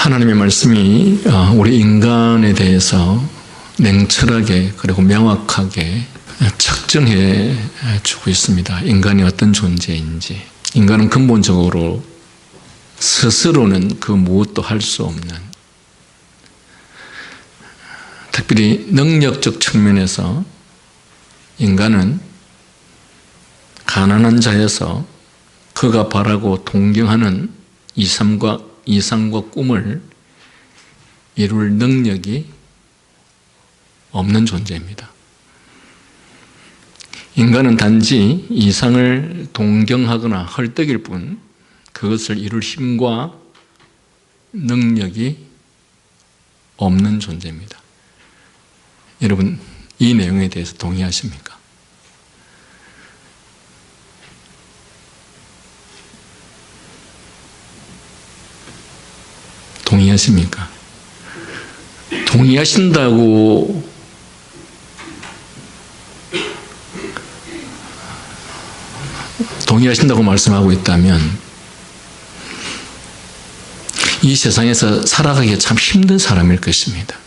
하나님의 말씀이 우리 인간에 대해서 냉철하게 그리고 명확하게 측정해 주고 있습니다. 인간이 어떤 존재인지. 인간은 근본적으로 스스로는 그 무엇도 할 수 없는, 특별히 능력적 측면에서 인간은 가난한 자에서 그가 바라고 동경하는 이상과 꿈을 이룰 능력이 없는 존재입니다. 인간은 단지 이상을 동경하거나 헐떡일 뿐 그것을 이룰 힘과 능력이 없는 존재입니다. 여러분, 이 내용에 대해서 동의하십니까? 동의하십니까? 동의하신다고 말씀하고 있다면 이 세상에서 살아가기가 참 힘든 사람일 것입니다.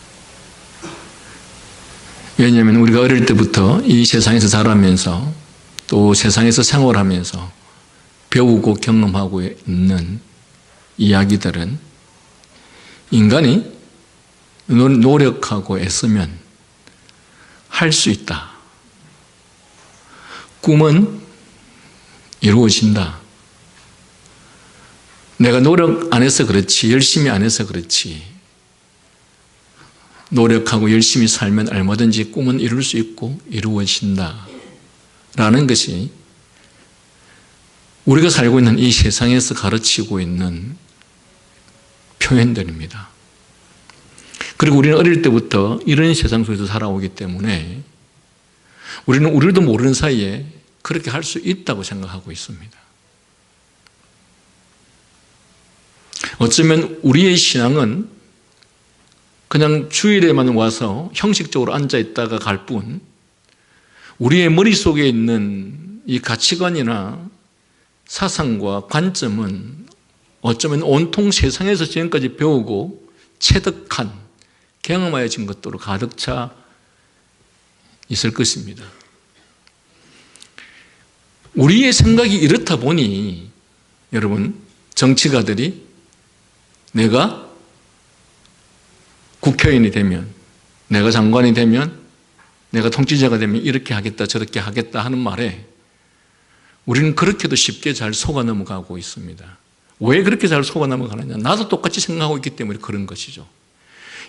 왜냐하면 우리가 어릴 때부터 이 세상에서 자라면서 또 세상에서 생활하면서 배우고 경험하고 있는 이야기들은 인간이 노력하고 애쓰면 할 수 있다. 꿈은 이루어진다. 내가 노력 안 해서 그렇지, 열심히 안 해서 그렇지, 노력하고 열심히 살면 얼마든지 꿈은 이룰 수 있고 이루어진다 라는 것이 우리가 살고 있는 이 세상에서 가르치고 있는 표현들입니다. 그리고 우리는 어릴 때부터 이런 세상 속에서 살아오기 때문에 우리는 우리도 모르는 사이에 그렇게 할 수 있다고 생각하고 있습니다. 어쩌면 우리의 신앙은 그냥 주일에만 와서 형식적으로 앉아있다가 갈 뿐 우리의 머릿속에 있는 이 가치관이나 사상과 관점은 어쩌면 온통 세상에서 지금까지 배우고 체득한, 경험하여진 것들로 가득 차 있을 것입니다. 우리의 생각이 이렇다 보니 여러분, 정치가들이 내가 국회의원이 되면, 내가 장관이 되면, 내가 통치자가 되면 이렇게 하겠다 저렇게 하겠다 하는 말에 우리는 그렇게도 쉽게 잘 속아 넘어가고 있습니다. 왜 그렇게 잘 속아 넘어가느냐? 나도 똑같이 생각하고 있기 때문에 그런 것이죠.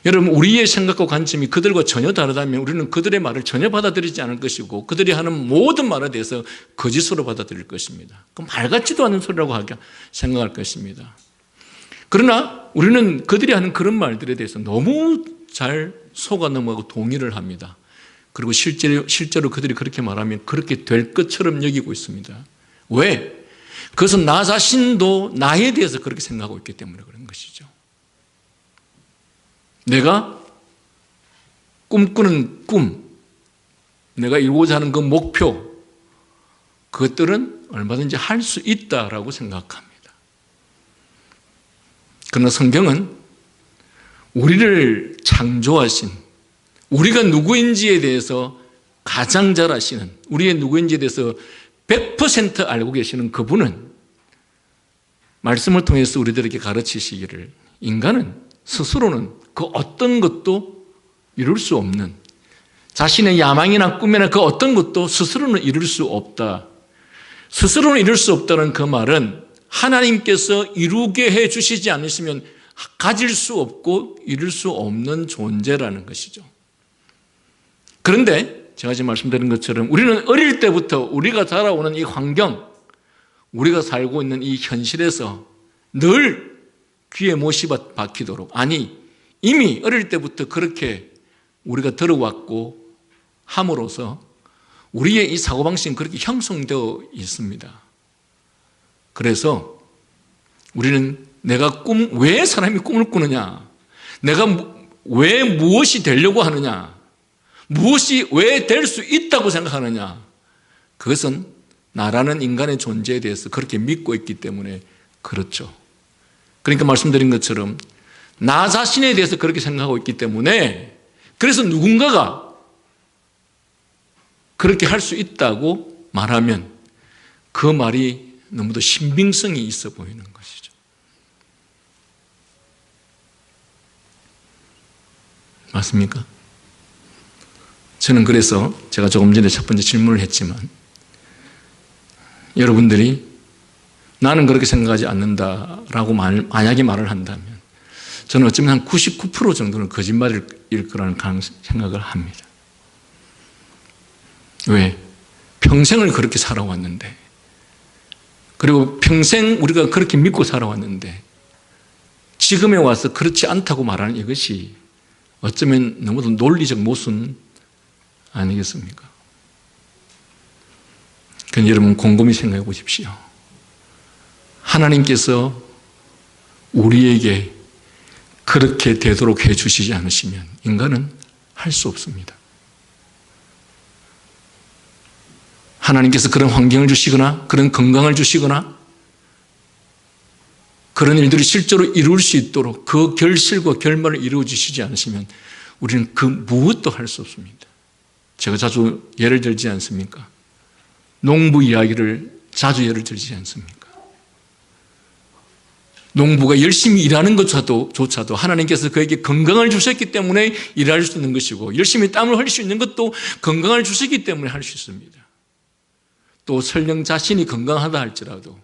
여러분, 우리의 생각과 관점이 그들과 전혀 다르다면 우리는 그들의 말을 전혀 받아들이지 않을 것이고 그들이 하는 모든 말에 대해서 거짓으로 받아들일 것입니다. 그 말 같지도 않은 소리라고 생각할 것입니다. 그러나 우리는 그들이 하는 그런 말들에 대해서 너무 잘 속아 넘어가고 동의를 합니다. 그리고 실제로 그들이 그렇게 말하면 그렇게 될 것처럼 여기고 있습니다. 왜? 그것은 나 자신도 나에 대해서 그렇게 생각하고 있기 때문에 그런 것이죠. 내가 꿈꾸는 꿈, 내가 이루고자 하는 그 목표, 그것들은 얼마든지 할 수 있다라고 생각합니다. 그러나 성경은 우리를 창조하신, 우리가 누구인지에 대해서 가장 잘 아시는, 우리의 누구인지에 대해서 100% 알고 계시는 그분은 말씀을 통해서 우리들에게 가르치시기를 인간은 스스로는 그 어떤 것도 이룰 수 없는, 자신의 야망이나 꿈이나 그 어떤 것도 스스로는 이룰 수 없다. 스스로는 이룰 수 없다는 그 말은 하나님께서 이루게 해 주시지 않으시면 가질 수 없고 이룰 수 없는 존재라는 것이죠. 그런데 제가 지금 말씀드린 것처럼 우리는 어릴 때부터 우리가 자라오는 이 환경, 우리가 살고 있는 이 현실에서 늘 귀에 못이 박히도록, 아니 이미 어릴 때부터 그렇게 우리가 들어왔고 함으로써 우리의 이 사고방식은 그렇게 형성되어 있습니다. 그래서 우리는 왜 사람이 꿈을 꾸느냐, 내가 왜 무엇이 되려고 하느냐, 무엇이 왜 될 수 있다고 생각하느냐, 그것은 나라는 인간의 존재에 대해서 그렇게 믿고 있기 때문에 그렇죠. 그러니까 말씀드린 것처럼 나 자신에 대해서 그렇게 생각하고 있기 때문에, 그래서 누군가가 그렇게 할 수 있다고 말하면 그 말이 너무도 신빙성이 있어 보이는 것이죠. 맞습니까? 저는 그래서 제가 조금 전에 첫 번째 질문을 했지만, 여러분들이 나는 그렇게 생각하지 않는다라고 만약에 말을 한다면 저는 어쩌면 한 99% 정도는 거짓말일 거라는 생각을 합니다. 왜? 평생을 그렇게 살아왔는데, 그리고 평생 우리가 그렇게 믿고 살아왔는데 지금에 와서 그렇지 않다고 말하는 이것이 어쩌면 너무도 논리적 모순 아니겠습니까? 그럼 여러분 곰곰이 생각해 보십시오. 하나님께서 우리에게 그렇게 되도록 해 주시지 않으시면 인간은 할 수 없습니다. 하나님께서 그런 환경을 주시거나 그런 건강을 주시거나 그런 일들이 실제로 이룰 수 있도록 그 결실과 결말을 이루어 주시지 않으시면 우리는 그 무엇도 할 수 없습니다. 제가 자주 예를 들지 않습니까? 농부 이야기를 자주 예를 들지 않습니까? 농부가 열심히 일하는 것조차도 하나님께서 그에게 건강을 주셨기 때문에 일할 수 있는 것이고, 열심히 땀을 흘릴 수 있는 것도 건강을 주셨기 때문에 할 수 있습니다. 또 설령 자신이 건강하다 할지라도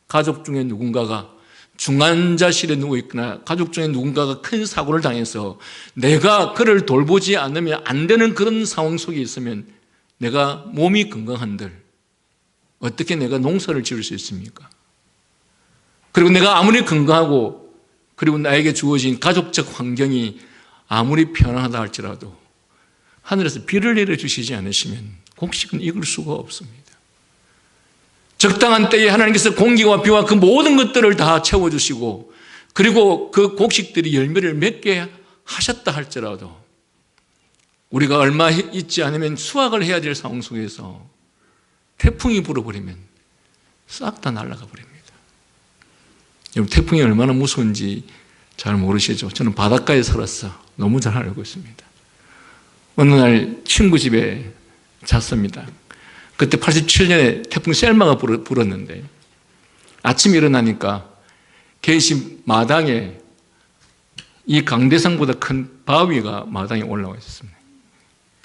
가족 중에 누군가가 중환자실에 누워있거나 가족 중에 누군가가 큰 사고를 당해서 내가 그를 돌보지 않으면 안 되는 그런 상황 속에 있으면 내가 몸이 건강한들 어떻게 내가 농사를 지을 수 있습니까? 그리고 내가 아무리 건강하고 그리고 나에게 주어진 가족적 환경이 아무리 편안하다 할지라도 하늘에서 비를 내려주시지 않으시면 곡식은 익을 수가 없습니다. 적당한 때에 하나님께서 공기와 비와 그 모든 것들을 다 채워주시고 그리고 그 곡식들이 열매를 맺게 하셨다 할지라도 우리가 얼마 있지 않으면 수확을 해야 될 상황 속에서 태풍이 불어버리면 싹 다 날아가 버립니다. 여러분, 태풍이 얼마나 무서운지 잘 모르시죠? 저는 바닷가에 살았어. 너무 잘 알고 있습니다. 어느 날 친구 집에 잤습니다. 그때 87년에 태풍 셀마가 불었는데 아침에 일어나니까 걔 집 마당에 이 강대상보다 큰 바위가 마당에 올라와 있었습니다.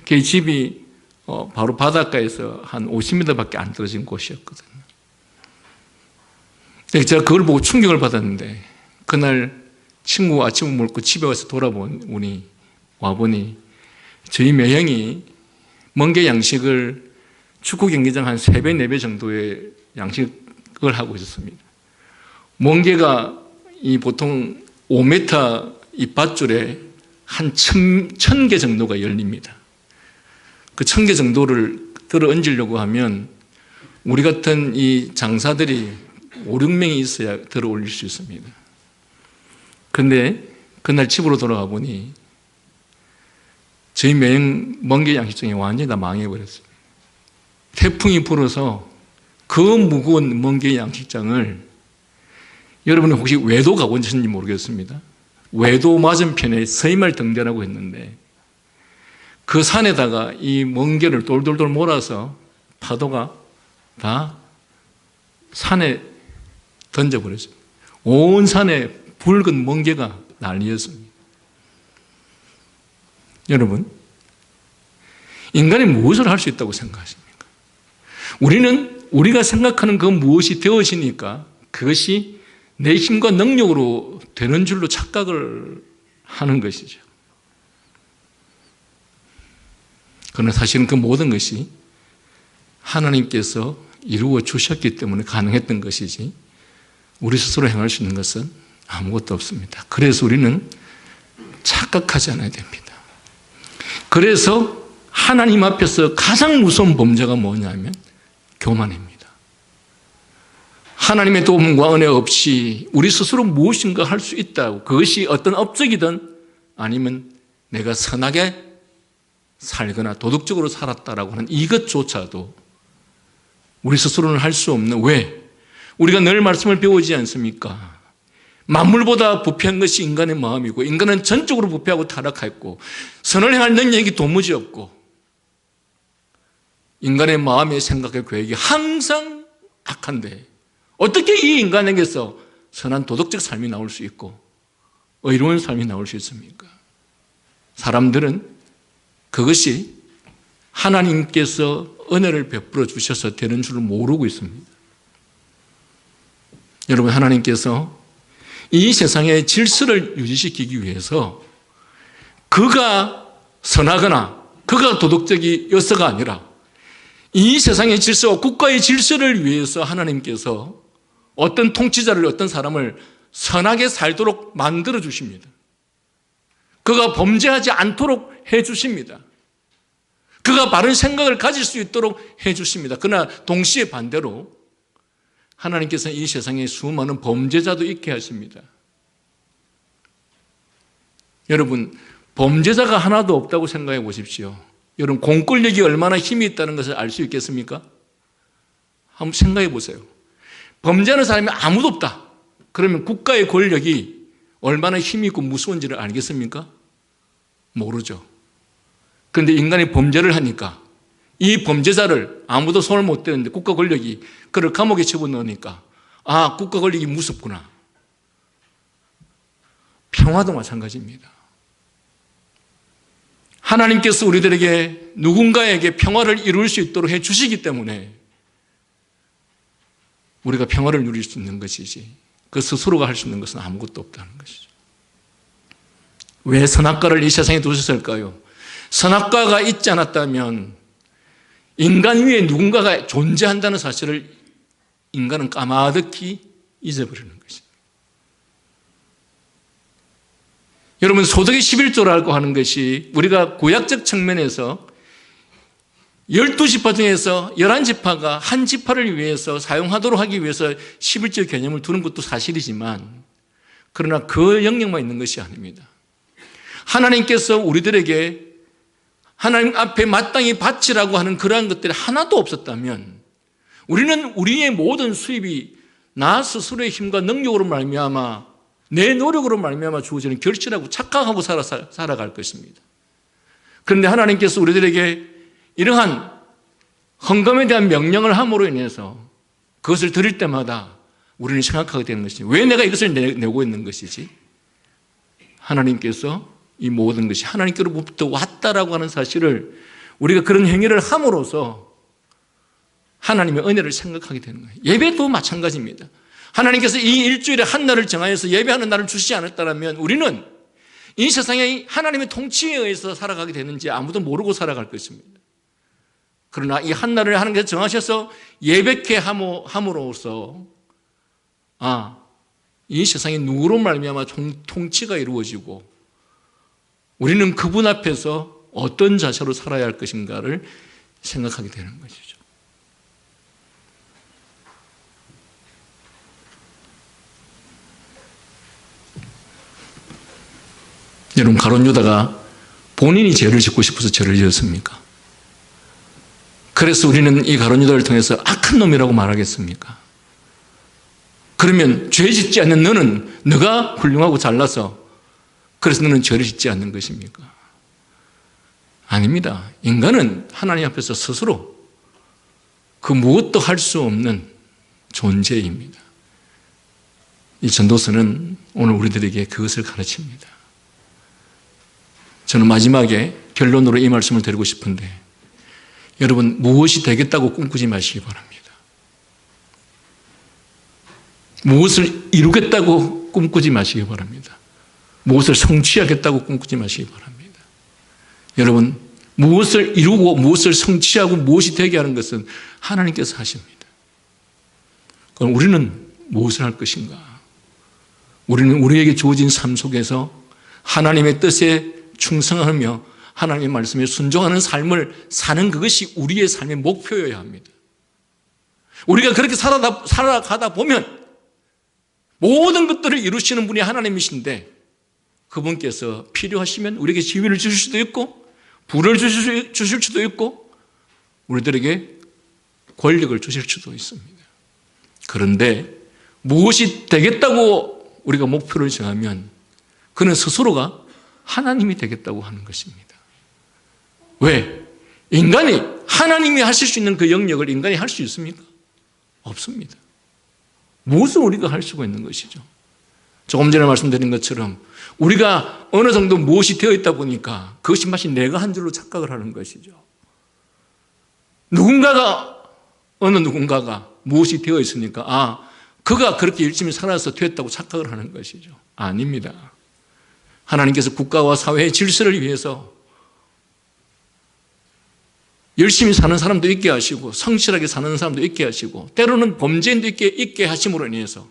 걔 집이 바로 바닷가에서 한 50m밖에 안 떨어진 곳이었거든요. 제가 그걸 보고 충격을 받았는데 그날 친구가 아침을 먹고 집에 와서 와보니 저희 매형이 멍게 양식을 축구 경기장 한 3배, 4배 정도의 양식을 하고 있었습니다. 멍게가 이 보통 5m 이 밧줄에 한 1000개 정도가 열립니다. 그 1000개 정도를 들어 얹으려고 하면 우리 같은 이 장사들이 5, 6명이 있어야 들어 올릴 수 있습니다. 그런데 그날 집으로 돌아가 보니 저희 매형 멍게 양식장이 완전히 다 망해버렸어요. 태풍이 불어서 그 무거운 멍게 양식장을, 여러분은 혹시 외도 가보셨는지 모르겠습니다. 외도 맞은편에 서이말 등대라고 했는데 그 산에다가 이 멍게를 돌돌돌 몰아서 파도가 다 산에 던져버렸습니다. 온 산에 붉은 멍게가 난리였습니다. 여러분, 인간이 무엇을 할 수 있다고 생각하십니까? 우리가 생각하는 그 무엇이 되어지니까 그것이 내 힘과 능력으로 되는 줄로 착각을 하는 것이죠. 그러나 사실은 그 모든 것이 하나님께서 이루어 주셨기 때문에 가능했던 것이지 우리 스스로 행할 수 있는 것은 아무것도 없습니다. 그래서 우리는 착각하지 않아야 됩니다. 그래서 하나님 앞에서 가장 무서운 범죄가 뭐냐면 교만입니다. 하나님의 도움과 은혜 없이 우리 스스로 무엇인가 할 수 있다고, 그것이 어떤 업적이든 아니면 내가 선하게 살거나 도덕적으로 살았다라고 하는 이것조차도 우리 스스로는 할 수 없는, 왜? 우리가 늘 말씀을 배우지 않습니까? 만물보다 부패한 것이 인간의 마음이고 인간은 전적으로 부패하고 타락했고 선을 행할 능력이 도무지 없고 인간의 마음의 생각의 계획이 항상 악한데 어떻게 이 인간에게서 선한 도덕적 삶이 나올 수 있고 의로운 삶이 나올 수 있습니까? 사람들은 그것이 하나님께서 은혜를 베풀어 주셔서 되는 줄을 모르고 있습니다. 여러분, 하나님께서 이 세상의 질서를 유지시키기 위해서 그가 선하거나 그가 도덕적이어서가 아니라 이 세상의 질서와 국가의 질서를 위해서 하나님께서 어떤 통치자를, 어떤 사람을 선하게 살도록 만들어 주십니다. 그가 범죄하지 않도록 해 주십니다. 그가 바른 생각을 가질 수 있도록 해 주십니다. 그러나 동시에 반대로 하나님께서는 이 세상에 수많은 범죄자도 있게 하십니다. 여러분, 범죄자가 하나도 없다고 생각해 보십시오. 여러분, 공권력이 얼마나 힘이 있다는 것을 알 수 있겠습니까? 한번 생각해 보세요. 범죄하는 사람이 아무도 없다. 그러면 국가의 권력이 얼마나 힘이 있고 무서운지를 알겠습니까? 모르죠. 그런데 인간이 범죄를 하니까 이 범죄자를 아무도 손을 못 대는데 국가 권력이 그를 감옥에 집어넣으니까 아, 국가 권력이 무섭구나. 평화도 마찬가지입니다. 하나님께서 우리들에게 누군가에게 평화를 이룰 수 있도록 해 주시기 때문에 우리가 평화를 누릴 수 있는 것이지 그 스스로가 할 수 있는 것은 아무것도 없다는 것이죠. 왜 선악과를 이 세상에 두셨을까요? 선악과가 있지 않았다면 인간 위에 누군가가 존재한다는 사실을 인간은 까마득히 잊어버리는 것입니다. 여러분, 소득의 11조라고 하는 것이 우리가 구약적 측면에서 12지파 중에서 11지파가 한 지파를 위해서 사용하도록 하기 위해서 11조 개념을 두는 것도 사실이지만 그러나 그 영역만 있는 것이 아닙니다. 하나님께서 우리들에게 하나님 앞에 마땅히 바치라고 하는 그러한 것들이 하나도 없었다면 우리는 우리의 모든 수입이 나 스스로의 힘과 능력으로 말미암아 내 노력으로 말미암아 주어지는 결실하고 착각하고 살아갈 것입니다. 그런데 하나님께서 우리들에게 이러한 헌금에 대한 명령을 함으로 인해서 그것을 드릴 때마다 우리는 생각하게 되는 것이지 왜 내가 이것을 내고 있는 것이지? 하나님께서 이 모든 것이 하나님께로부터 왔다라고 하는 사실을 우리가 그런 행위를 함으로써 하나님의 은혜를 생각하게 되는 거예요. 예배도 마찬가지입니다. 하나님께서 이 일주일에 한 날을 정하여서 예배하는 날을 주시지 않았다면 우리는 이 세상에 하나님의 통치에 의해서 살아가게 되는지 아무도 모르고 살아갈 것입니다. 그러나 이 한 날을 하나님께서 정하셔서 예배케 함으로써 이 세상에 누구로 말미암아 통치가 이루어지고 우리는 그분 앞에서 어떤 자세로 살아야 할 것인가를 생각하게 되는 것이죠. 여러분, 가룟 유다가 본인이 죄를 짓고 싶어서 죄를 지었습니까? 그래서 우리는 이 가룟 유다를 통해서 악한 놈이라고 말하겠습니까? 그러면 죄 짓지 않는 너는 너가 훌륭하고 잘나서 그래서 너는 죄를 짓지 않는 것입니까? 아닙니다. 인간은 하나님 앞에서 스스로 그 무엇도 할 수 없는 존재입니다. 이 전도서는 오늘 우리들에게 그것을 가르칩니다. 저는 마지막에 결론으로 이 말씀을 드리고 싶은데 여러분, 무엇이 되겠다고 꿈꾸지 마시기 바랍니다. 무엇을 이루겠다고 꿈꾸지 마시기 바랍니다. 무엇을 성취하겠다고 꿈꾸지 마시기 바랍니다. 여러분, 무엇을 이루고 무엇을 성취하고 무엇이 되게 하는 것은 하나님께서 하십니다. 그럼 우리는 무엇을 할 것인가? 우리는 우리에게 주어진 삶 속에서 하나님의 뜻에 충성하며 하나님의 말씀에 순종하는 삶을 사는 그것이 우리의 삶의 목표여야 합니다. 우리가 그렇게 살아가다 보면 모든 것들을 이루시는 분이 하나님이신데 그분께서 필요하시면 우리에게 지위를 주실 수도 있고 부를 주실 수도 있고 우리들에게 권력을 주실 수도 있습니다. 그런데 무엇이 되겠다고 우리가 목표를 정하면 그는 스스로가 하나님이 되겠다고 하는 것입니다. 왜? 인간이 하나님이 하실 수 있는 그 영역을 인간이 할 수 있습니까? 없습니다. 무엇을 우리가 할 수가 있는 것이죠? 조금 전에 말씀드린 것처럼 우리가 어느 정도 무엇이 되어 있다 보니까 그것이 마치 내가 한 줄로 착각을 하는 것이죠. 어느 누군가가 무엇이 되어 있으니까 그가 그렇게 열심히 살아서 되었다고 착각을 하는 것이죠. 아닙니다. 하나님께서 국가와 사회의 질서를 위해서 열심히 사는 사람도 있게 하시고 성실하게 사는 사람도 있게 하시고 때로는 범죄인도 있게 하심으로 인해서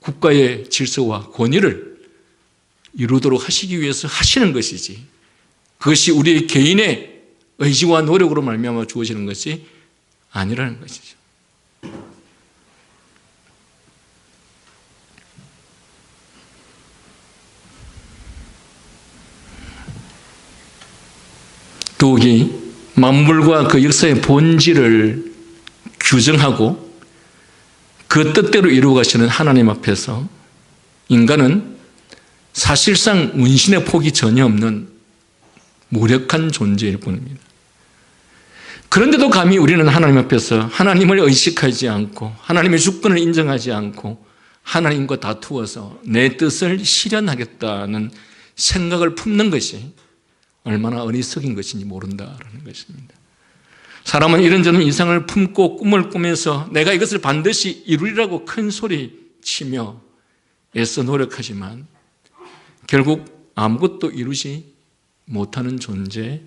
국가의 질서와 권위를 이루도록 하시기 위해서 하시는 것이지 그것이 우리 개인의 의지와 노력으로 말미암아 주어지는 것이 아니라는 것이죠. 더욱이 만물과 그 역사의 본질을 규정하고 그 뜻대로 이루어 가시는 하나님 앞에서 인간은 사실상 운신의 폭이 전혀 없는 무력한 존재일 뿐입니다. 그런데도 감히 우리는 하나님 앞에서 하나님을 의식하지 않고 하나님의 주권을 인정하지 않고 하나님과 다투어서 내 뜻을 실현하겠다는 생각을 품는 것이 얼마나 어리석인 것인지 모른다라는 것입니다. 사람은 이런저런 이상을 품고 꿈을 꾸면서 내가 이것을 반드시 이루리라고 큰 소리 치며 애써 노력하지만 결국 아무것도 이루지 못하는 존재입니다.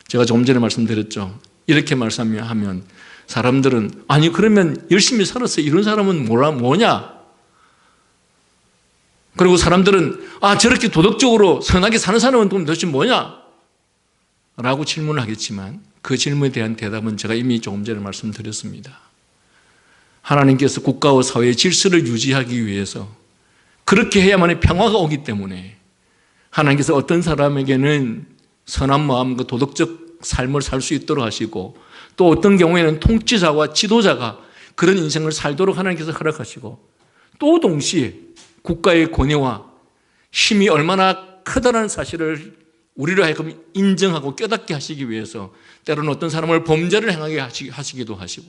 제가 조금 전에 말씀드렸죠. 이렇게 말씀하면 사람들은 그러면 열심히 살아서 이룬 사람은 뭐냐? 그리고 사람들은 저렇게 도덕적으로 선하게 사는 사람은 도대체 뭐냐? 라고 질문을 하겠지만 그 질문에 대한 대답은 제가 이미 조금 전에 말씀드렸습니다. 하나님께서 국가와 사회의 질서를 유지하기 위해서 그렇게 해야만이 평화가 오기 때문에 하나님께서 어떤 사람에게는 선한 마음과 도덕적 삶을 살 수 있도록 하시고 또 어떤 경우에는 통치자와 지도자가 그런 인생을 살도록 하나님께서 허락하시고 또 동시에 국가의 권위와 힘이 얼마나 크다는 사실을 우리로 하여금 인정하고 깨닫게 하시기 위해서 때로는 어떤 사람을 범죄를 행하게 하시기도 하시고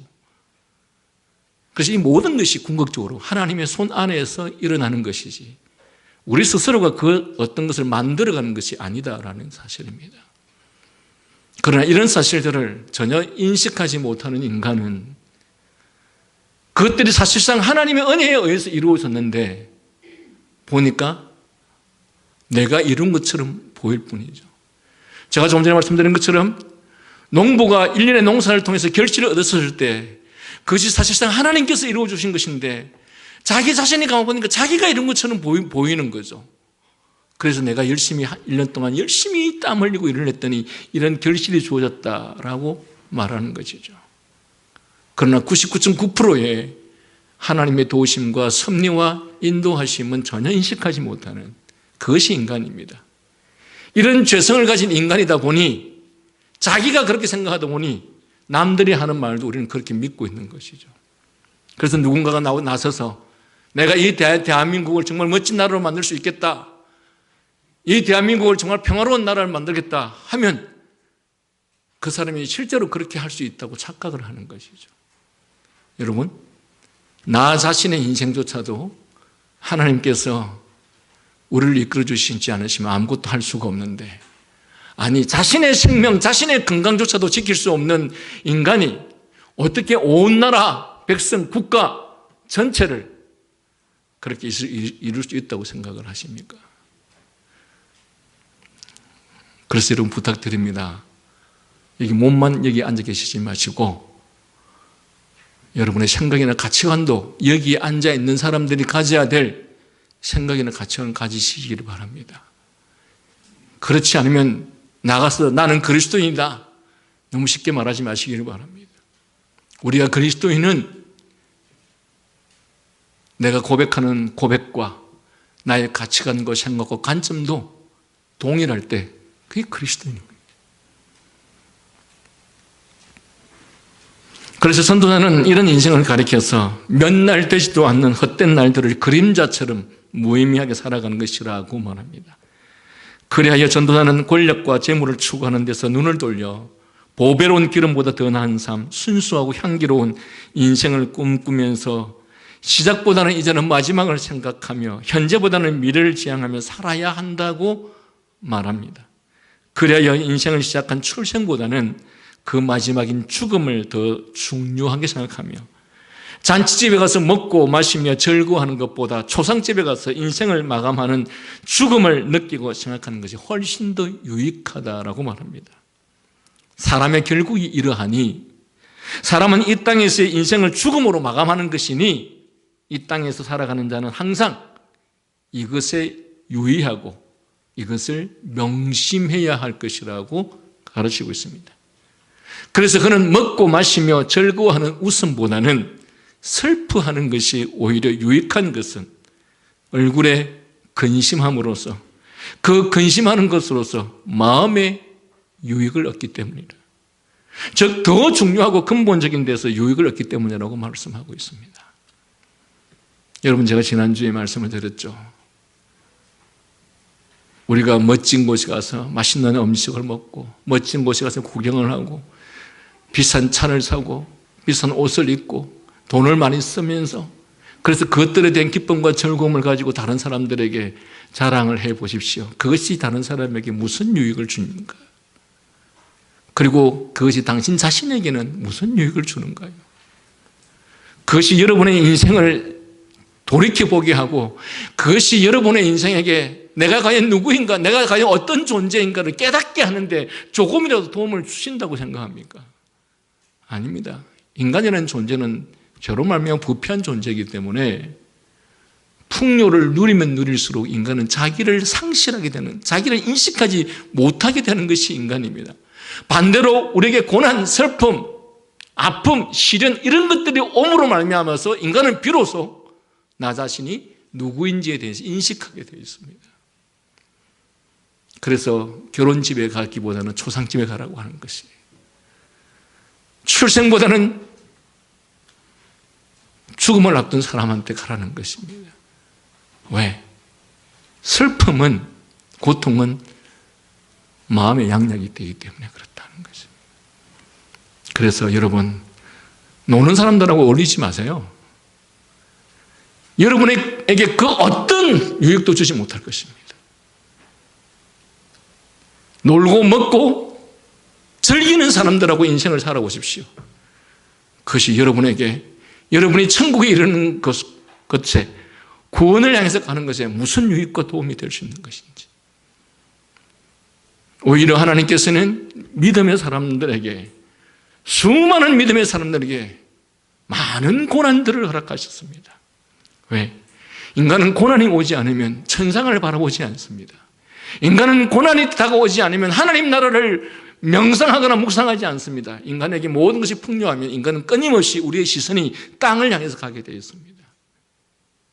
그래서 이 모든 것이 궁극적으로 하나님의 손 안에서 일어나는 것이지 우리 스스로가 그 어떤 것을 만들어가는 것이 아니다라는 사실입니다. 그러나 이런 사실들을 전혀 인식하지 못하는 인간은 그것들이 사실상 하나님의 은혜에 의해서 이루어졌는데 보니까 내가 이룬 것처럼 보일 뿐이죠. 제가 조금 전에 말씀드린 것처럼 농부가 1년의 농사를 통해서 결실을 얻었을 때 그것이 사실상 하나님께서 이루어 주신 것인데 자기 자신이 가만보니까 자기가 이룬 것처럼 보이는 거죠. 그래서 내가 열심히 1년 동안 열심히 땀 흘리고 일을 했더니 이런 결실이 주어졌다라고 말하는 것이죠. 그러나 99.9%의 하나님의 도우심과 섭리와 인도하심은 전혀 인식하지 못하는 그것이 인간입니다. 이런 죄성을 가진 인간이다 보니 자기가 그렇게 생각하다 보니 남들이 하는 말도 우리는 그렇게 믿고 있는 것이죠. 그래서 누군가가 나서서 내가 이 대한민국을 정말 멋진 나라로 만들 수 있겠다, 이 대한민국을 정말 평화로운 나라를 만들겠다 하면 그 사람이 실제로 그렇게 할 수 있다고 착각을 하는 것이죠. 여러분, 나 자신의 인생조차도 하나님께서 우리를 이끌어 주시지 않으시면 아무것도 할 수가 없는데 자신의 생명, 자신의 건강조차도 지킬 수 없는 인간이 어떻게 온 나라, 백성, 국가 전체를 그렇게 이룰 수 있다고 생각을 하십니까? 그래서 여러분 부탁드립니다. 몸만 여기 앉아 계시지 마시고 여러분의 생각이나 가치관도 여기에 앉아 있는 사람들이 가져야 될 생각이나 가치관을 가지시기를 바랍니다. 그렇지 않으면 나가서 나는 그리스도인이다 너무 쉽게 말하지 마시기를 바랍니다. 우리가 그리스도인은 내가 고백하는 고백과 나의 가치관과 생각과 관점도 동일할 때 그게 그리스도인입니다. 그래서 전도자는 이런 인생을 가리켜서 몇 날 되지도 않는 헛된 날들을 그림자처럼 무의미하게 살아가는 것이라고 말합니다. 그리하여 전도자는 권력과 재물을 추구하는 데서 눈을 돌려 보배로운 기름보다 더 나은 삶, 순수하고 향기로운 인생을 꿈꾸면서 시작보다는 이제는 마지막을 생각하며 현재보다는 미래를 지향하며 살아야 한다고 말합니다. 그래야 인생을 시작한 출생보다는 그 마지막인 죽음을 더 중요하게 생각하며 잔치집에 가서 먹고 마시며 즐거워하는 것보다 초상집에 가서 인생을 마감하는 죽음을 느끼고 생각하는 것이 훨씬 더 유익하다라고 말합니다. 사람의 결국이 이러하니 사람은 이 땅에서의 인생을 죽음으로 마감하는 것이니 이 땅에서 살아가는 자는 항상 이것에 유의하고 이것을 명심해야 할 것이라고 가르치고 있습니다. 그래서 그는 먹고 마시며 즐거워하는 웃음보다는 슬퍼하는 것이 오히려 유익한 것은 얼굴에 근심함으로써 그 근심하는 것으로서 마음의 유익을 얻기 때문이다. 즉 더 중요하고 근본적인 데서 유익을 얻기 때문이라고 말씀하고 있습니다. 여러분, 제가 지난주에 말씀을 드렸죠. 우리가 멋진 곳에 가서 맛있는 음식을 먹고 멋진 곳에 가서 구경을 하고 비싼 차를 사고 비싼 옷을 입고 돈을 많이 쓰면서 그래서 그것들에 대한 기쁨과 즐거움을 가지고 다른 사람들에게 자랑을 해보십시오. 그것이 다른 사람에게 무슨 유익을 주는가? 그리고 그것이 당신 자신에게는 무슨 유익을 주는가요? 그것이 여러분의 인생을 돌이켜보게 하고 그것이 여러분의 인생에게 내가 과연 누구인가, 내가 과연 어떤 존재인가를 깨닫게 하는데 조금이라도 도움을 주신다고 생각합니까? 아닙니다. 인간이라는 존재는 저로 말미암아 부패한 존재이기 때문에 풍요를 누리면 누릴수록 인간은 자기를 상실하게 되는, 자기를 인식하지 못하게 되는 것이 인간입니다. 반대로 우리에게 고난, 슬픔, 아픔, 시련 이런 것들이 옴으로 말미암아서 인간은 비로소 나 자신이 누구인지에 대해서 인식하게 되어 있습니다. 그래서 결혼집에 가기보다는 초상집에 가라고 하는 것이에요. 출생보다는 죽음을 앞둔 사람한테 가라는 것입니다. 왜? 슬픔은, 고통은 마음의 양약이 되기 때문에 그렇다는 것입니다. 그래서 여러분, 노는 사람들하고 어울리지 마세요. 여러분에게 그 어떤 유익도 주지 못할 것입니다. 놀고 먹고 즐기는 사람들하고 인생을 살아보십시오. 그것이 여러분에게 여러분이 천국에 이르는 것에 구원을 향해서 가는 것에 무슨 유익과 도움이 될 수 있는 것인지. 오히려 하나님께서는 믿음의 사람들에게, 수많은 믿음의 사람들에게 많은 고난들을 허락하셨습니다. 왜? 인간은 고난이 오지 않으면 천상을 바라보지 않습니다. 인간은 고난이 다가오지 않으면 하나님 나라를 명상하거나 묵상하지 않습니다. 인간에게 모든 것이 풍요하면 인간은 끊임없이 우리의 시선이 땅을 향해서 가게 되어 있습니다.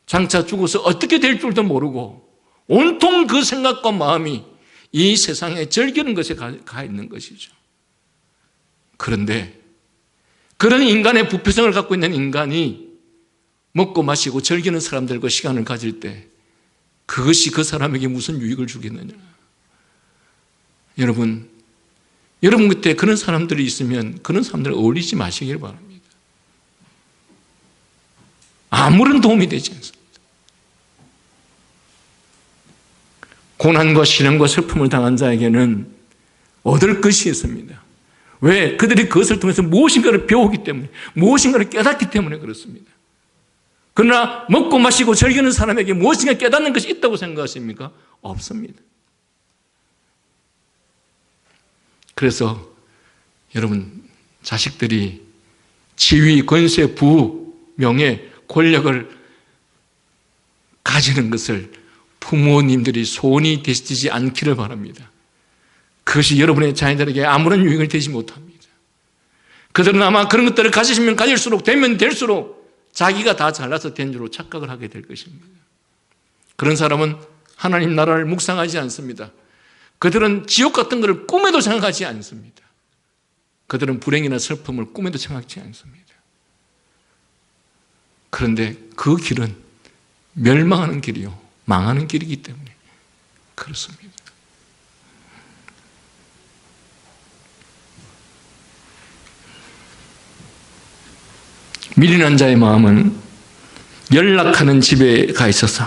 장차 죽어서 어떻게 될 줄도 모르고 온통 그 생각과 마음이 이 세상에 즐기는 것에 가 있는 것이죠. 그런데 그런 인간의 부패성을 갖고 있는 인간이 먹고 마시고 즐기는 사람들과 시간을 가질 때 그것이 그 사람에게 무슨 유익을 주겠느냐. 여러분 곁에 그런 사람들이 있으면 그런 사람들 어울리지 마시길 바랍니다. 아무런 도움이 되지 않습니다. 고난과 시련과 슬픔을 당한 자에게는 얻을 것이 있습니다. 왜? 그들이 그것을 통해서 무엇인가를 배우기 때문에, 무엇인가를 깨닫기 때문에 그렇습니다. 그러나 먹고 마시고 즐기는 사람에게 무엇인가 깨닫는 것이 있다고 생각하십니까? 없습니다. 그래서 여러분, 자식들이 지위, 권세, 부, 명예, 권력을 가지는 것을 부모님들이 소원이 되시지 않기를 바랍니다. 그것이 여러분의 자녀들에게 아무런 유익을 되지 못합니다. 그들은 아마 그런 것들을 가지시면 가질수록, 되면 될수록 자기가 다 잘나서 된 줄로 착각을 하게 될 것입니다. 그런 사람은 하나님 나라를 묵상하지 않습니다. 그들은 지옥 같은 것을 꿈에도 생각하지 않습니다. 그들은 불행이나 슬픔을 꿈에도 생각지 않습니다. 그런데 그 길은 멸망하는 길이요, 망하는 길이기 때문에 그렇습니다. 미련한 자의 마음은 연락하는 집에 가 있어서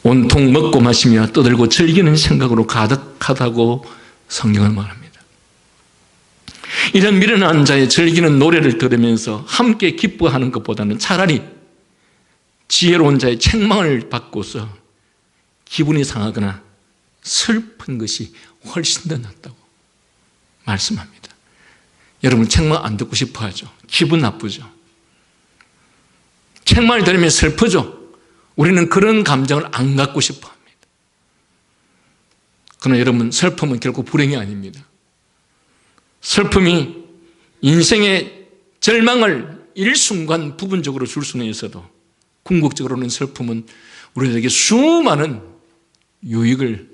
온통 먹고 마시며 떠들고 즐기는 생각으로 가득하다고 성경은 말합니다. 이런 미련한 자의 즐기는 노래를 들으면서 함께 기뻐하는 것보다는 차라리 지혜로운 자의 책망을 받고서 기분이 상하거나 슬픈 것이 훨씬 더 낫다고 말씀합니다. 여러분, 책망 안 듣고 싶어 하죠. 기분 나쁘죠. 책망을 들으면 슬프죠. 우리는 그런 감정을 안 갖고 싶어 합니다. 그러나 여러분, 슬픔은 결국 불행이 아닙니다. 슬픔이 인생의 절망을 일순간 부분적으로 줄 수는 있어도 궁극적으로는 슬픔은 우리에게 수많은 유익을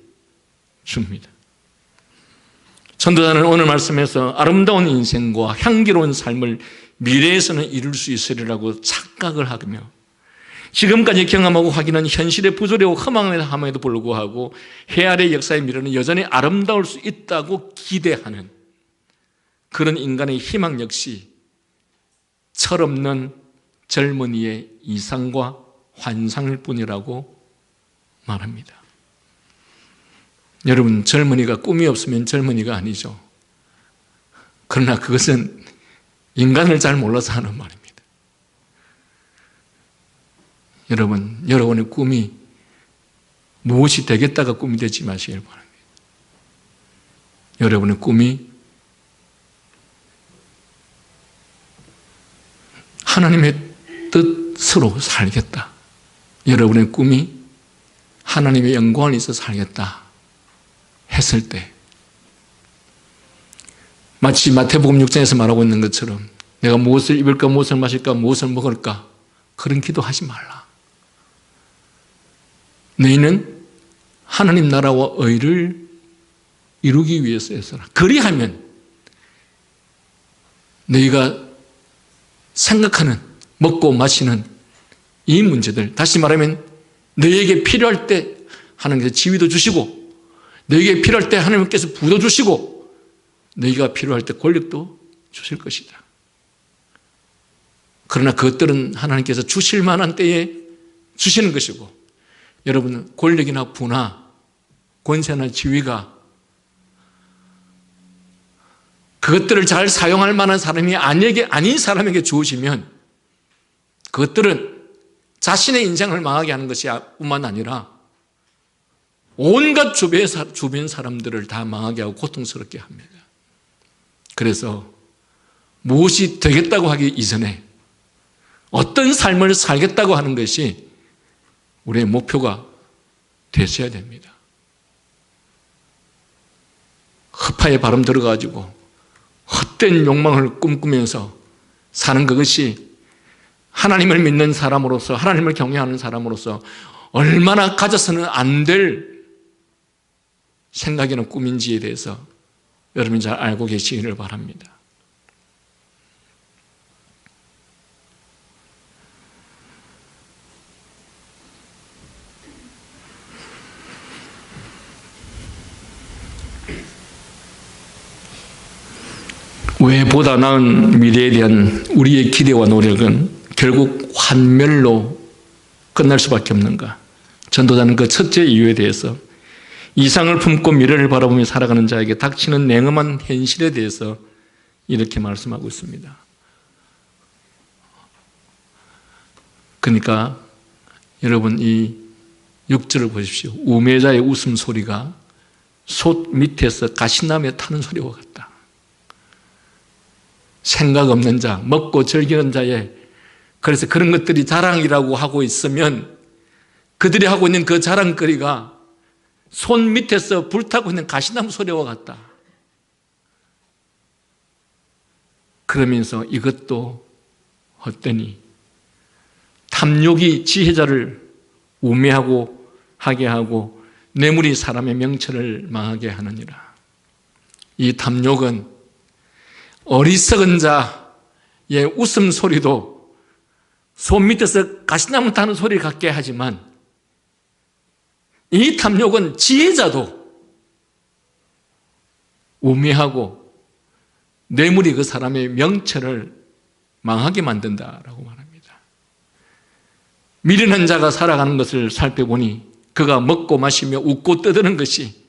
줍니다. 전도자는 오늘 말씀에서 아름다운 인생과 향기로운 삶을 미래에서는 이룰 수 있으리라고 착각을 하며 지금까지 경험하고 확인한 현실의 부조리와 허망함에도 불구하고 해아래 역사의 미래는 여전히 아름다울 수 있다고 기대하는 그런 인간의 희망 역시 철없는 젊은이의 이상과 환상일 뿐이라고 말합니다. 여러분, 젊은이가 꿈이 없으면 젊은이가 아니죠. 그러나 그것은 인간을 잘 몰라서 하는 말입니다. 여러분, 여러분의 꿈이 무엇이 되겠다가 꿈이 되지 마시길 바랍니다. 여러분의 꿈이 하나님의 뜻으로 살겠다. 여러분의 꿈이 하나님의 영광을 위해서 살겠다 했을 때 마치 마태복음 6장에서 말하고 있는 것처럼 내가 무엇을 입을까, 무엇을 마실까, 무엇을 먹을까 그런 기도하지 말라. 너희는 하나님 나라와 의를 이루기 위해서 했어라. 그리하면 너희가 생각하는 먹고 마시는 이 문제들, 다시 말하면 너희에게 필요할 때 하나님께서 지위도 주시고 너희에게 필요할 때 하나님께서 부도 주시고 너희가 필요할 때 권력도 주실 것이다. 그러나 그것들은 하나님께서 주실 만한 때에 주시는 것이고 여러분, 권력이나 부나 권세나 지위가 그것들을 잘 사용할 만한 사람이 아닌 사람에게 주어지면 그것들은 자신의 인생을 망하게 하는 것이 뿐만 아니라 온갖 주변 사람들을 다 망하게 하고 고통스럽게 합니다. 그래서 무엇이 되겠다고 하기 이전에 어떤 삶을 살겠다고 하는 것이 우리의 목표가 되셔야 됩니다. 허파에 바람 들어가지고 헛된 욕망을 꿈꾸면서 사는 그것이 하나님을 믿는 사람으로서, 하나님을 경외하는 사람으로서 얼마나 가져서는 안 될 생각이나 꿈인지에 대해서 여러분이 잘 알고 계시기를 바랍니다. 왜 보다 나은 미래에 대한 우리의 기대와 노력은 결국 환멸로 끝날 수밖에 없는가? 전도자는 그 첫째 이유에 대해서 이상을 품고 미래를 바라보며 살아가는 자에게 닥치는 냉엄한 현실에 대해서 이렇게 말씀하고 있습니다. 그러니까 여러분, 이 6절을 보십시오. 우매자의 웃음소리가 솥 밑에서 가시나무에 타는 소리와 같다. 생각 없는 자, 먹고 즐기는 자의, 그래서 그런 것들이 자랑이라고 하고 있으면 그들이 하고 있는 그 자랑거리가 손 밑에서 불타고 있는 가시나무 소리와 같다. 그러면서 이것도 헛되니 탐욕이 지혜자를 우매하고 하게 하고 뇌물이 사람의 명철을 망하게 하느니라. 이 탐욕은 어리석은 자의 웃음소리도 손 밑에서 가시나무 타는 소리 같게 하지만 이 탐욕은 지혜자도 우매하고 뇌물이 그 사람의 명철을 망하게 만든다라고 말합니다. 미련한 자가 살아가는 것을 살펴보니 그가 먹고 마시며 웃고 떠드는 것이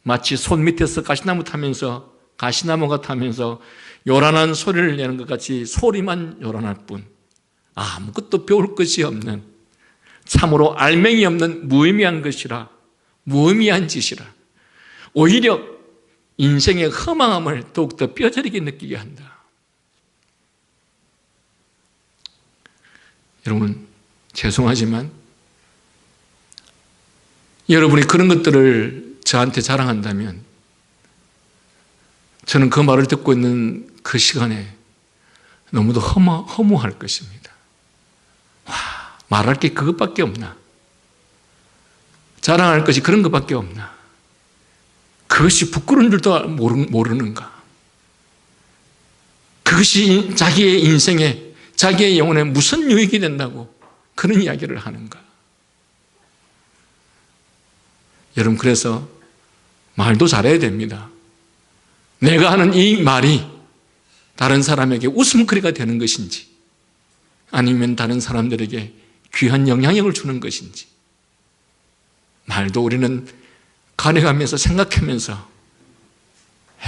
마치 손 밑에서 가시나무가 타면서 요란한 소리를 내는 것 같이 소리만 요란할 뿐 아무것도 배울 것이 없는, 참으로 알맹이 없는 무의미한 것이라, 무의미한 짓이라, 오히려 인생의 허망함을 더욱더 뼈저리게 느끼게 한다. 여러분, 죄송하지만 여러분이 그런 것들을 저한테 자랑한다면 저는 그 말을 듣고 있는 그 시간에 너무도 허무할 것입니다. 와, 말할 게 그것밖에 없나? 자랑할 것이 그런 것밖에 없나? 그것이 부끄러운 줄도 모르는가? 그것이 자기의 인생에, 자기의 영혼에 무슨 유익이 된다고 그런 이야기를 하는가? 여러분, 그래서 말도 잘해야 됩니다. 내가 하는 이 말이 다른 사람에게 웃음거리가 되는 것인지 아니면 다른 사람들에게 귀한 영향력을 주는 것인지 말도 우리는 가려가면서 생각하면서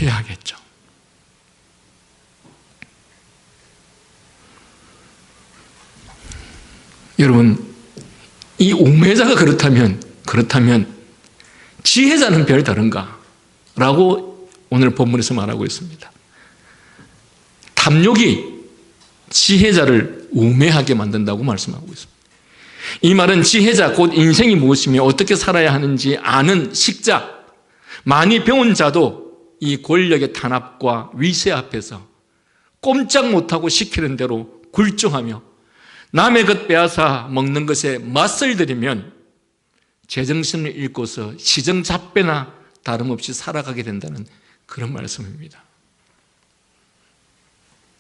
해야 하겠죠. 여러분, 이 우매자가 그렇다면 지혜자는 별 다른가? 라고 오늘 본문에서 말하고 있습니다. 탐욕이 지혜자를 우매하게 만든다고 말씀하고 있습니다. 이 말은 지혜자, 곧 인생이 무엇이며 어떻게 살아야 하는지 아는 식자, 많이 배운 자도 이 권력의 탄압과 위세 앞에서 꼼짝 못하고 시키는 대로 굴종하며 남의 것 빼앗아 먹는 것에 맛을 들이면 제정신을 잃고서 시정잡배나 다름없이 살아가게 된다는 그런 말씀입니다.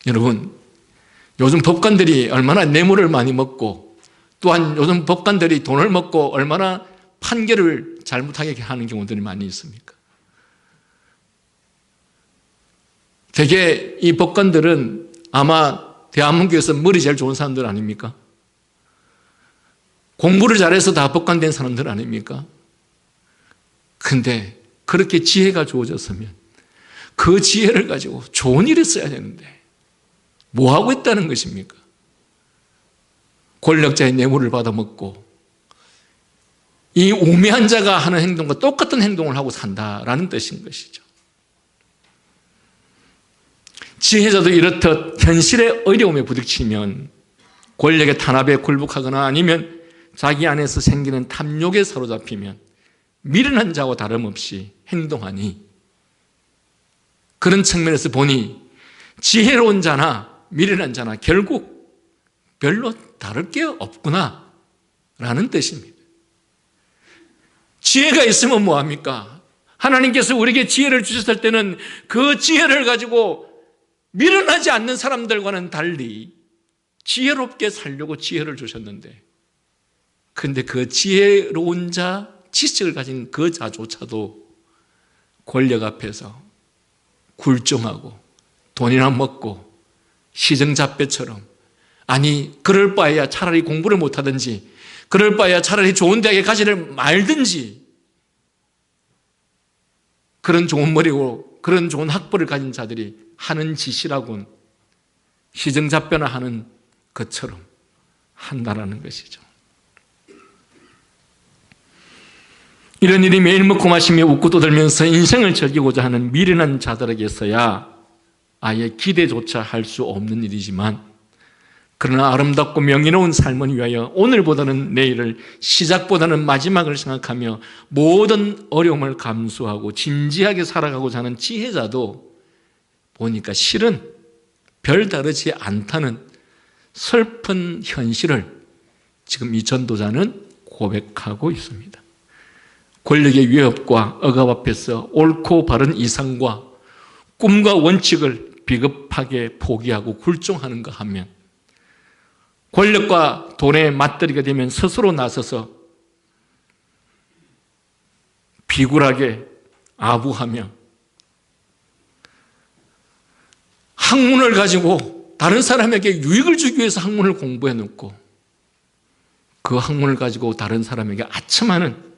여러분, 요즘 법관들이 얼마나 뇌물을 많이 먹고 또한 요즘 법관들이 돈을 먹고 얼마나 판결을 잘못하게 하는 경우들이 많이 있습니까? 대개 이 법관들은 아마 대한민국에서 머리 제일 좋은 사람들 아닙니까? 공부를 잘해서 다 법관 된 사람들 아닙니까? 근데 그렇게 지혜가 주어졌으면 그 지혜를 가지고 좋은 일에 써야 되는데 뭐 하고 있다는 것입니까? 권력자의 뇌물을 받아먹고 이 우매한 자가 하는 행동과 똑같은 행동을 하고 산다라는 뜻인 것이죠. 지혜자도 이렇듯 현실의 어려움에 부딪히면 권력의 탄압에 굴복하거나 아니면 자기 안에서 생기는 탐욕에 사로잡히면 미련한 자와 다름없이 행동하니 그런 측면에서 보니 지혜로운 자나 미련한 자나 결국 별로 다를 게 없구나 라는 뜻입니다. 지혜가 있으면 뭐합니까? 하나님께서 우리에게 지혜를 주셨을 때는 그 지혜를 가지고 미련하지 않는 사람들과는 달리 지혜롭게 살려고 지혜를 주셨는데 그런데 그 지혜로운 자, 지식을 가진 그 자조차도 권력 앞에서 굴종하고 돈이나 먹고 시정잡배처럼 아니 그럴 바에야 차라리 공부를 못하든지 그럴 바에야 차라리 좋은 대학에 가지를 말든지 그런 좋은 머리고 그런 좋은 학벌을 가진 자들이 하는 짓이라고는 시정잡배나 하는 것처럼 한다라는 것이죠. 이런 일이 매일 먹고 마시며 웃고 떠들면서 인생을 즐기고자 하는 미련한 자들에게서야 아예 기대조차 할 수 없는 일이지만 그러나 아름답고 명예로운 삶을 위하여 오늘보다는 내일을, 시작보다는 마지막을 생각하며 모든 어려움을 감수하고 진지하게 살아가고자 하는 지혜자도 보니까 실은 별다르지 않다는 슬픈 현실을 지금 이 전도자는 고백하고 있습니다. 권력의 위협과 억압 앞에서 옳고 바른 이상과 꿈과 원칙을 급하게 포기하고 굴종하는가 하면, 권력과 돈에 맞들이게 되면 스스로 나서서 비굴하게 아부하며 학문을 가지고 다른 사람에게 유익을 주기 위해서 학문을 공부해 놓고 그 학문을 가지고 다른 사람에게 아첨하는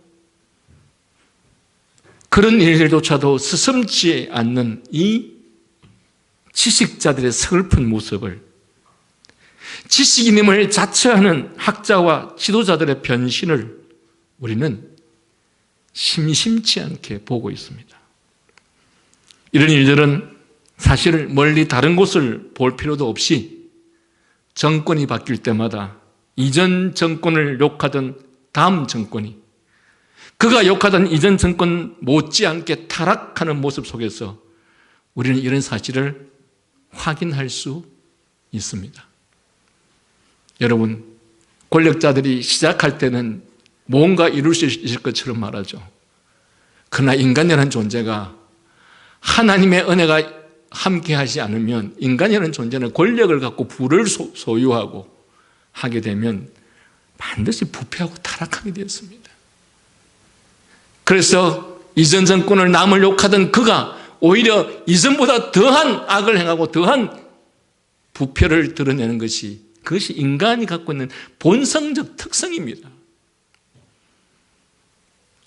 그런 일들조차도 스슴지 않는 이 지식자들의 서글픈 모습을, 지식인임을 자처하는 학자와 지도자들의 변신을 우리는 심심치 않게 보고 있습니다. 이런 일들은 사실 멀리 다른 곳을 볼 필요도 없이 정권이 바뀔 때마다 이전 정권을 욕하던 다음 정권이 그가 욕하던 이전 정권 못지않게 타락하는 모습 속에서 우리는 이런 사실을 확인할 수 있습니다. 여러분, 권력자들이 시작할 때는 뭔가 이룰 수 있을 것처럼 말하죠. 그러나 인간이라는 존재가 하나님의 은혜가 함께하지 않으면, 인간이라는 존재는 권력을 갖고 부를 소유하고 하게 되면 반드시 부패하고 타락하게 되었습니다. 그래서 이전 정권을 남을 욕하던 그가 오히려 이전보다 더한 악을 행하고 더한 부패를 드러내는 것이, 그것이 인간이 갖고 있는 본성적 특성입니다.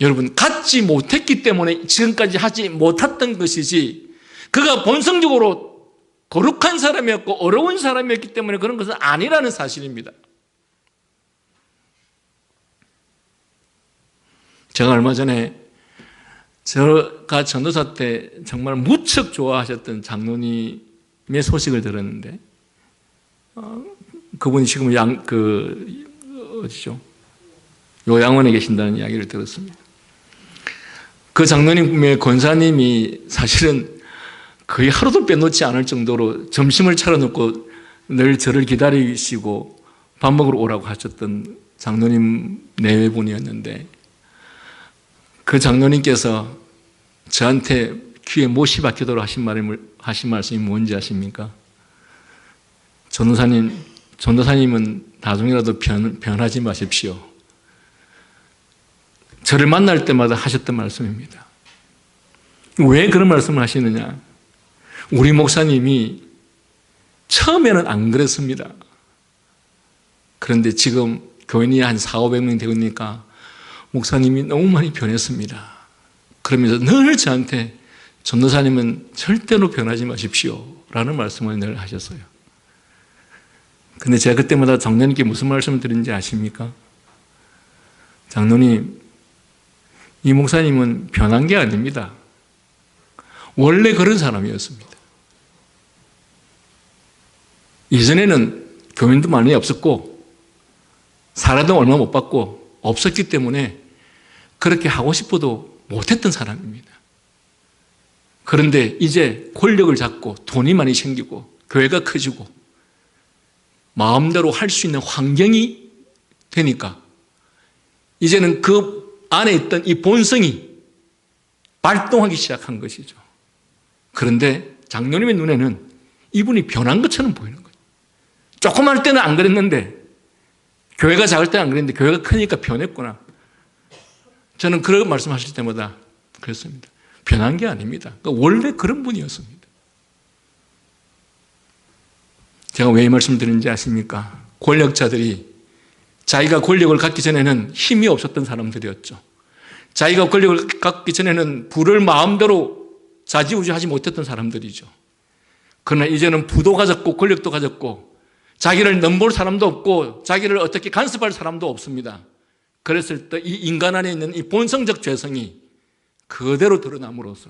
여러분, 갖지 못했기 때문에 지금까지 하지 못했던 것이지, 그가 본성적으로 거룩한 사람이었고 어려운 사람이었기 때문에 그런 것은 아니라는 사실입니다. 제가 얼마 전에 제가 전도사 때 정말 무척 좋아하셨던 장로님의 소식을 들었는데, 그분이 지금 어디죠? 요양원에 계신다는 이야기를 들었습니다. 그 장로님의 권사님이 사실은 거의 하루도 빼놓지 않을 정도로 점심을 차려놓고 늘 저를 기다리시고 밥 먹으러 오라고 하셨던 장로님 내외분이었는데, 그 장로님께서 저한테 귀에 못이 박히도록 하신 말씀이 뭔지 아십니까? 전도사님은 나중이라도 변하지 마십시오. 저를 만날 때마다 하셨던 말씀입니다. 왜 그런 말씀을 하시느냐? 우리 목사님이 처음에는 안 그랬습니다. 그런데 지금 교인이 한 400~500명 되니까 목사님이 너무 많이 변했습니다. 그러면서 늘 저한테 전도사님은 절대로 변하지 마십시오 라는 말씀을 늘 하셨어요. 근데 제가 그때마다 장로님께 무슨 말씀을 드린지 아십니까? 장로님, 이 목사님은 변한 게 아닙니다. 원래 그런 사람이었습니다. 이전에는 교인도 많이 없었고 사례도 얼마 못 받고 없었기 때문에 그렇게 하고 싶어도 못했던 사람입니다. 그런데 이제 권력을 잡고 돈이 많이 생기고 교회가 커지고 마음대로 할 수 있는 환경이 되니까 이제는 그 안에 있던 이 본성이 발동하기 시작한 것이죠. 그런데 장로님의 눈에는 이분이 변한 것처럼 보이는 거예요. 조금 할 때는 안 그랬는데, 교회가 작을 때는 안 그랬는데 교회가 크니까 변했구나. 저는 그런 말씀하실 때마다 그랬습니다. 변한 게 아닙니다. 그러니까 원래 그런 분이었습니다. 제가 왜 이 말씀을 드리는지 아십니까? 권력자들이 자기가 권력을 갖기 전에는 힘이 없었던 사람들이었죠. 자기가 권력을 갖기 전에는 부를 마음대로 좌지우지하지 못했던 사람들이죠. 그러나 이제는 부도 가졌고 권력도 가졌고 자기를 넘볼 사람도 없고 자기를 어떻게 간섭할 사람도 없습니다. 그랬을 때 이 인간 안에 있는 이 본성적 죄성이 그대로 드러남으로써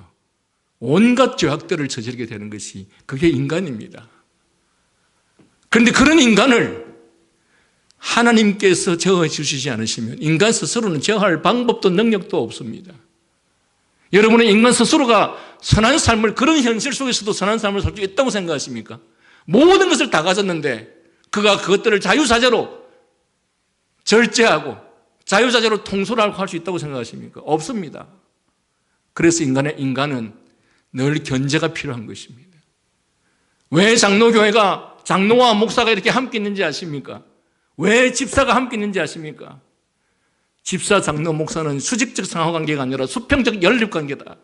온갖 죄악들을 저지르게 되는 것이 그게 인간입니다. 그런데 그런 인간을 하나님께서 제어해 주시지 않으시면 인간 스스로는 제어할 방법도 능력도 없습니다. 여러분의 인간 스스로가 선한 삶을, 그런 현실 속에서도 선한 삶을 살 수 있다고 생각하십니까? 모든 것을 다 가졌는데 그가 그것들을 자유자재로 절제하고 자유자재로 통솔하고 할 수 있다고 생각하십니까? 없습니다. 그래서 인간은 늘 견제가 필요한 것입니다. 왜 장로교회가 장로와 목사가 이렇게 함께 있는지 아십니까? 왜 집사가 함께 있는지 아십니까? 집사, 장로, 목사는 수직적 상호관계가 아니라 수평적 연립관계다.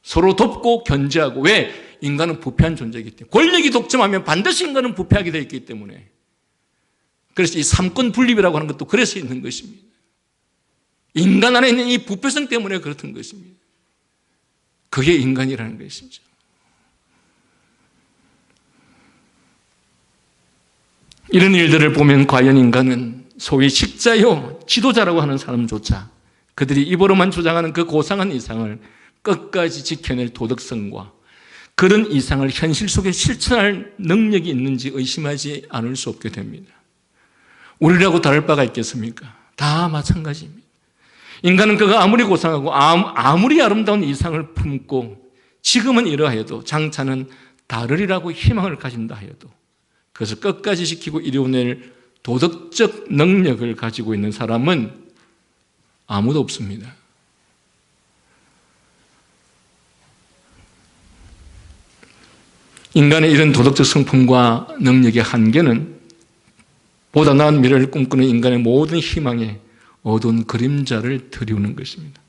서로 돕고 견제하고. 왜? 인간은 부패한 존재이기 때문에. 권력이 독점하면 반드시 인간은 부패하게 되어 있기 때문에. 그래서 이 삼권 분립이라고 하는 것도 그래서 있는 것입니다. 인간 안에 있는 이 부패성 때문에 그렇던 것입니다. 그게 인간이라는 것이죠. 이런 일들을 보면 과연 인간은 소위 식자요, 지도자라고 하는 사람조차 그들이 입으로만 주장하는 그 고상한 이상을 끝까지 지켜낼 도덕성과 그런 이상을 현실 속에 실천할 능력이 있는지 의심하지 않을 수 없게 됩니다. 우리라고 다를 바가 있겠습니까? 다 마찬가지입니다. 인간은 그가 아무리 고상하고 아무리 아름다운 이상을 품고 지금은 이러하여도 장차는 다르리라고 희망을 가진다 하여도 그것을 끝까지 지키고 이루어낼 도덕적 능력을 가지고 있는 사람은 아무도 없습니다. 인간의 이런 도덕적 성품과 능력의 한계는 보다 나은 미래를 꿈꾸는 인간의 모든 희망에 어두운 그림자를 드리우는 것입니다.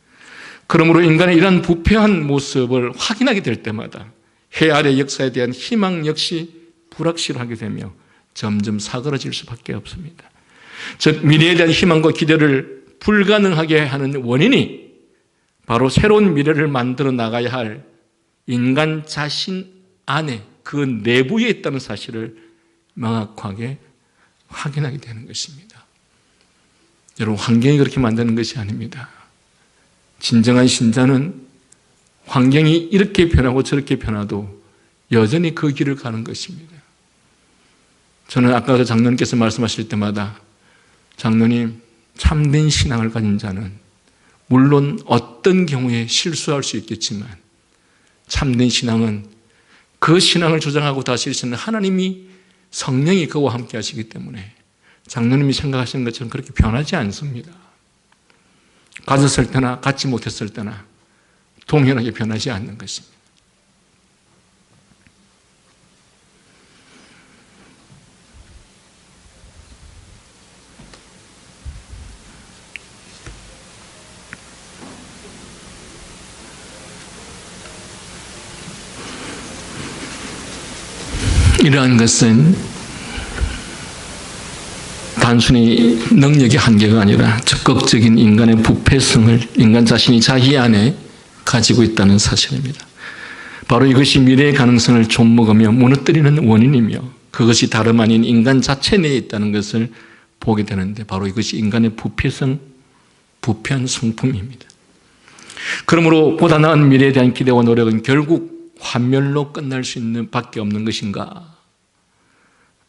그러므로 인간의 이러한 부패한 모습을 확인하게 될 때마다 해 아래 역사에 대한 희망 역시 불확실하게 되며 점점 사그라질 수밖에 없습니다. 즉 미래에 대한 희망과 기대를 불가능하게 하는 원인이 바로 새로운 미래를 만들어 나가야 할 인간 자신 안에 그 내부에 있다는 사실을 명확하게 확인하게 되는 것입니다. 여러분, 환경이 그렇게 만드는 것이 아닙니다. 진정한 신자는 환경이 이렇게 변하고 저렇게 변화도 여전히 그 길을 가는 것입니다. 저는 아까 장로님께서 말씀하실 때마다 장로님, 참된 신앙을 가진 자는 물론 어떤 경우에 실수할 수 있겠지만 참된 신앙은 그 신앙을 주장하고 다 실천하는 하나님이 성령이 그와 함께 하시기 때문에 장로님이 생각하시는 것처럼 그렇게 변하지 않습니다. 가졌을 때나 갖지 못했을 때나 동일하게 변하지 않는 것입니다. 이러한 것은 단순히 능력의 한계가 아니라 적극적인 인간의 부패성을 인간 자신이 자기 안에 가지고 있다는 사실입니다. 바로 이것이 미래의 가능성을 좀먹으며 무너뜨리는 원인이며 그것이 다름 아닌 인간 자체 내에 있다는 것을 보게 되는데 바로 이것이 인간의 부패성, 부패한 성품입니다. 그러므로 보다 나은 미래에 대한 기대와 노력은 결국 환멸로 끝날 수 있는 밖에 없는 것인가?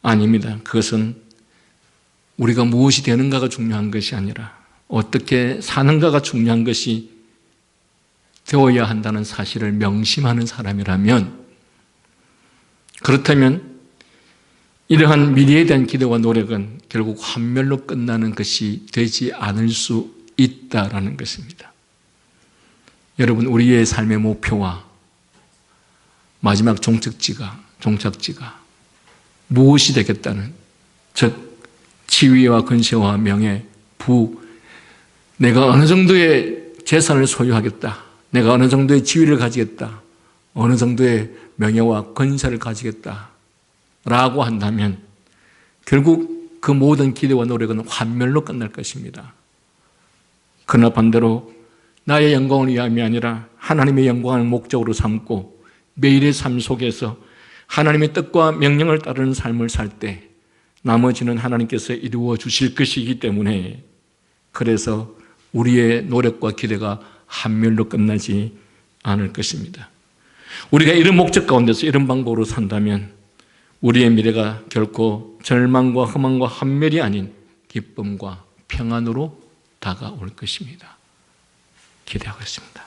아닙니다. 그것은 우리가 무엇이 되는가가 중요한 것이 아니라 어떻게 사는가가 중요한 것이 되어야 한다는 사실을 명심하는 사람이라면, 그렇다면 이러한 미래에 대한 기대와 노력은 결국 환멸로 끝나는 것이 되지 않을 수 있다라는 것입니다. 여러분, 우리의 삶의 목표와 마지막 종착지가 무엇이 되겠다는, 즉 지위와 권세와 명예, 부, 내가 어느 정도의 재산을 소유하겠다, 내가 어느 정도의 지위를 가지겠다, 어느 정도의 명예와 권세를 가지겠다 라고 한다면 결국 그 모든 기대와 노력은 환멸로 끝날 것입니다. 그러나 반대로 나의 영광을 위함이 아니라 하나님의 영광을 목적으로 삼고 매일의 삶 속에서 하나님의 뜻과 명령을 따르는 삶을 살 때 나머지는 하나님께서 이루어 주실 것이기 때문에, 그래서 우리의 노력과 기대가 한멸로 끝나지 않을 것입니다. 우리가 이런 목적 가운데서 이런 방법으로 산다면 우리의 미래가 결코 절망과 허망과 한멸이 아닌 기쁨과 평안으로 다가올 것입니다. 기대하고 있습니다.